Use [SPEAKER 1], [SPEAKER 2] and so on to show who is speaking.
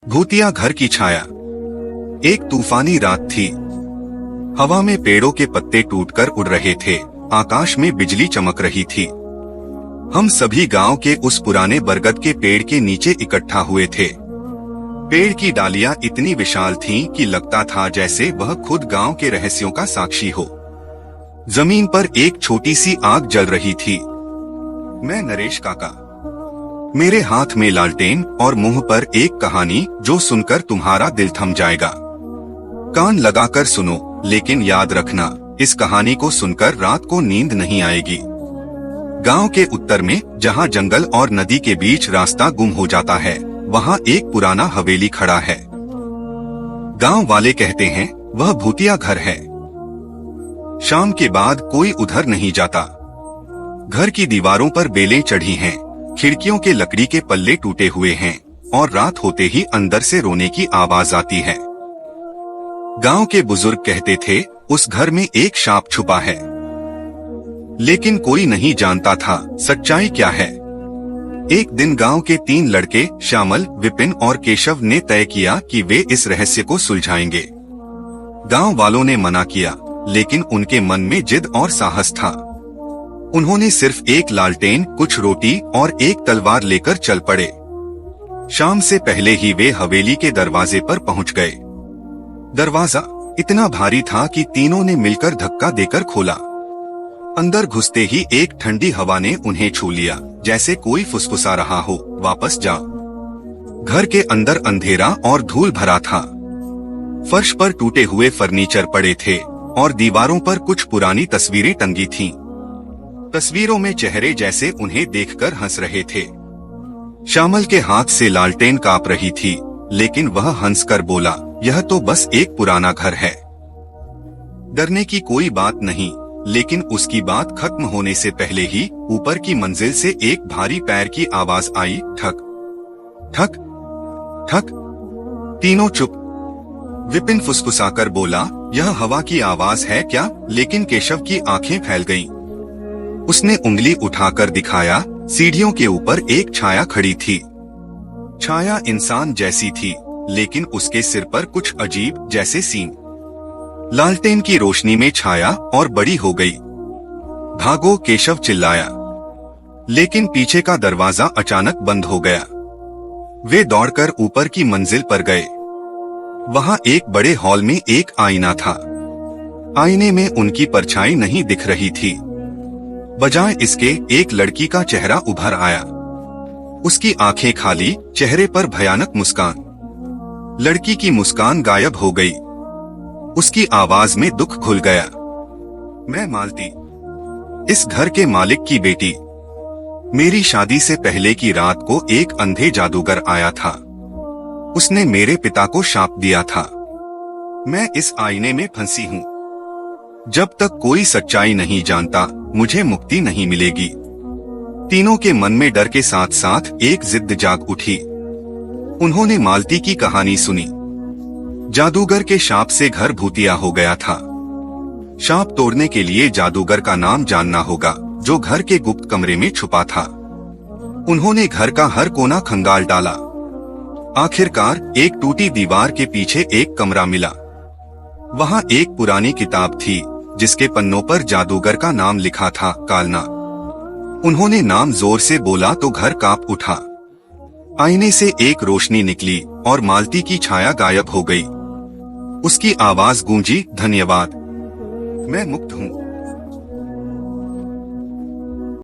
[SPEAKER 1] भूतिया घर की छाया। एक तूफानी रात थी। हवा में पेड़ों के पत्ते टूटकर उड़ रहे थे, आकाश में बिजली चमक रही थी। हम सभी गांव के उस पुराने बरगद के पेड़ के नीचे इकट्ठा हुए थे। पेड़ की डालियां इतनी विशाल थीं कि लगता था जैसे वह खुद गांव के रहस्यों का साक्षी हो। जमीन पर एक छोटी सी आग जल रही थी। मैं नरेश काका। मेरे हाथ में लालटेन और मुंह पर एक कहानी जो सुनकर तुम्हारा दिल थम जाएगा। कान लगाकर सुनो, लेकिन याद रखना, इस कहानी को सुनकर रात को नींद नहीं आएगी। गांव के उत्तर में, जहां जंगल और नदी के बीच रास्ता गुम हो जाता है, वहां एक पुराना हवेली खड़ा है। गांव वाले कहते हैं वह भूतिया घर है। शाम के बाद कोई उधर नहीं जाता। घर की दीवारों पर बेलें चढ़ी हैं, खिड़कियों के लकड़ी के पल्ले टूटे हुए हैं और रात होते ही अंदर से रोने की आवाज आती है। गांव के बुजुर्ग कहते थे उस घर में एक सांप छुपा है, लेकिन कोई नहीं जानता था सच्चाई क्या है। एक दिन गांव के 3 लड़के श्यामल, विपिन और केशव ने तय किया कि वे इस रहस्य को सुलझाएंगे। गांव वालों ने मना किया, लेकिन उनके मन में जिद और साहस था। उन्होंने सिर्फ एक लालटेन, कुछ रोटी और एक तलवार लेकर चल पड़े। शाम से पहले ही वे हवेली के दरवाजे पर पहुंच गए। दरवाजा इतना भारी था कि तीनों ने मिलकर धक्का देकर खोला। अंदर घुसते ही एक ठंडी हवा ने उन्हें छू लिया, जैसे कोई फुसफुसा रहा हो, वापस जाओ। घर के अंदर अंधेरा और धूल भरा था। फर्श पर टूटे हुए फर्नीचर पड़े थे और दीवारों पर कुछ पुरानी तस्वीरें टंगी थीं। तस्वीरों में चेहरे जैसे उन्हें देखकर हंस रहे थे। श्यामल के हाथ से लालटेन कांप रही थी, लेकिन वह हंसकर बोला, यह तो बस एक पुराना घर है। डरने की कोई बात नहीं। लेकिन उसकी बात खत्म होने से पहले ही ऊपर की मंजिल से एक भारी पैर की आवाज आई, ठक ठक ठक। तीनों चुप। विपिन फुसफुसाकर बोला, यह हवा की आवाज है क्या? लेकिन केशव की आंखें फैल गईं। उसने उंगली उठाकर दिखाया, सीढ़ियों के ऊपर एक छाया खड़ी थी। छाया इंसान जैसी थी, लेकिन उसके सिर पर कुछ अजीब जैसे सींग। लालटेन की रोशनी में छाया और बड़ी हो गई। भागो, केशव चिल्लाया। लेकिन पीछे का दरवाजा अचानक बंद हो गया। वे दौड़कर ऊपर की मंजिल पर गए। वहां एक बड़े हॉल में एक आईना था। आईने में उनकी परछाई नहीं दिख रही थी। बजाय इसके एक लड़की का चेहरा उभर आया। उसकी आंखें खाली, चेहरे पर भयानक मुस्कान। लड़की की मुस्कान गायब हो गई। उसकी आवाज में दुख घुल गया। मैं मालती, इस घर के मालिक की बेटी। मेरी शादी से पहले की रात को एक अंधे जादूगर आया था। उसने मेरे पिता को शाप दिया था। मैं इस आईने में फंसी हूँ। जब तक कोई सच्चाई नहीं जानता, मुझे मुक्ति नहीं मिलेगी। तीनों के मन में डर के साथ साथ एक जिद जाग उठी। उन्होंने मालती की कहानी सुनी। जादूगर के शाप से घर भूतिया हो गया था। शाप तोड़ने के लिए जादूगर का नाम जानना होगा, जो घर के गुप्त कमरे में छुपा था। उन्होंने घर का हर कोना खंगाल डाला। आखिरकार एक टूटी दीवार के पीछे एक कमरा मिला। वहां एक पुरानी किताब थी, जिसके पन्नों पर जादूगर का नाम लिखा था, कालना। उन्होंने नाम जोर से बोला तो घर कांप उठा। आईने से एक रोशनी निकली और मालती की छाया गायब हो गई। उसकी आवाज गूंजी, धन्यवाद, मैं मुक्त हूँ।